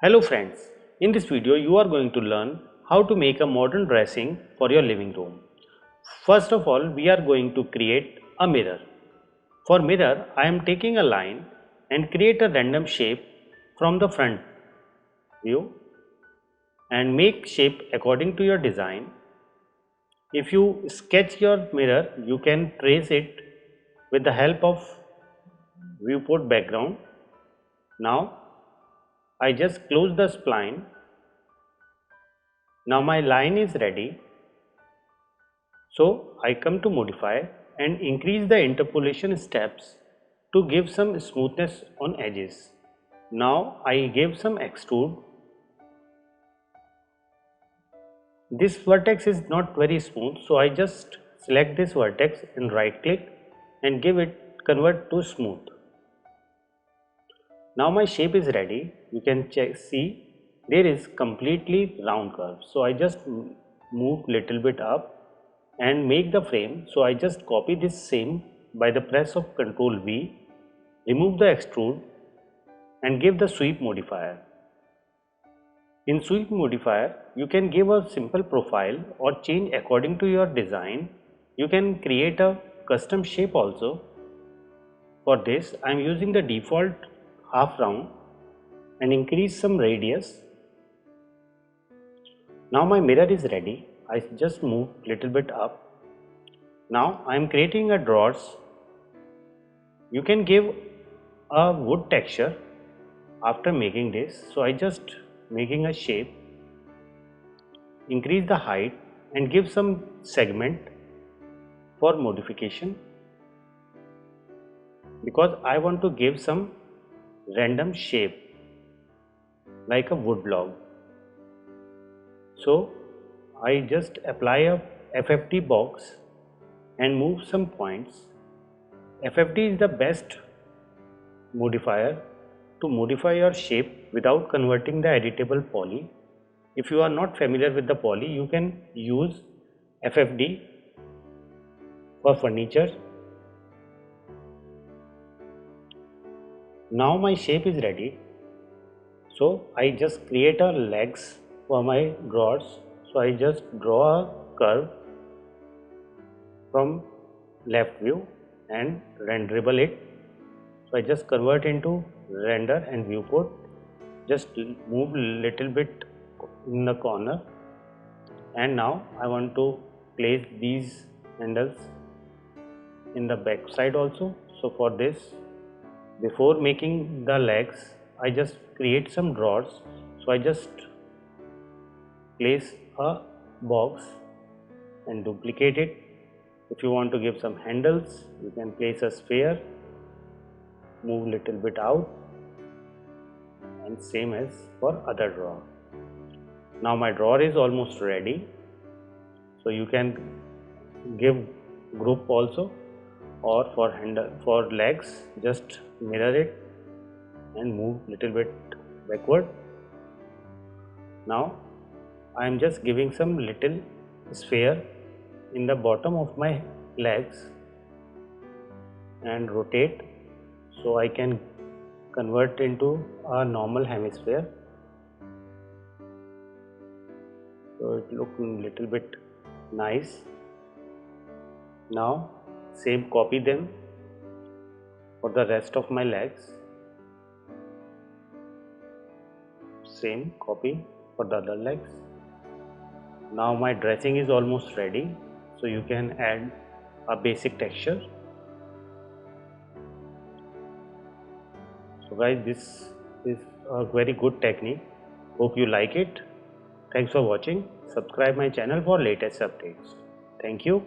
Hello friends, in this video you are going to learn how to make a modern dressing for your living room. First of all, we are going to create a mirror. For mirror, I am taking a line and create a random shape from the front view and make shape according to your design. If you sketch your mirror, you can trace it with the help of viewport background. Now I just close the spline. Now my line is ready. So I come to modify and increase the interpolation steps to give some smoothness on edges. Now I give some extrude. This vertex is not very smooth, so I just select this vertex and right click and give it convert to smooth. Now my shape is ready. You can see there is completely round curve. So I just move little bit up and make the frame. So I just copy this same by the press of Ctrl V, remove the extrude and give the sweep modifier. In sweep modifier, you can give a simple profile or change according to your design. You can create a custom shape also. For this, I am using the default half round and increase some radius. Now my mirror is ready. I just move little bit up. Now I am creating a drawers. You can give a wood texture after making this. So I just making a shape, increase the height and give some segment for modification because I want to give some random shape like a wood log. So I just apply a FFT box and move some points. FFT is the best modifier to modify your shape without converting the editable poly. If you are not familiar with the poly, you can use FFD for furniture. Now my shape is ready. So I just create a legs for my drawers. So I just draw a curve from left view and renderable it. So I just convert into render and viewport. Just move little bit in the corner. And now I want to place these handles in the back side also. So for this, before making the legs, I just create some drawers. So I just place a box and duplicate it. If you want to give some handles, you can place a sphere, move little bit out, and same as for other drawer. Now my drawer is almost ready. So you can give group also, or for handle for legs just mirror it and move little bit backward. Now I am just giving some little sphere in the bottom of my legs and rotate so I can convert into a normal hemisphere. So it looks a little bit nice. Now same copy them for the rest of my legs. Same copy for the other legs. Now my dressing is almost ready. So you can add a basic texture. So guys, this is a very good technique. Hope you like it. Thanks for watching. Subscribe my channel for latest updates. Thank you.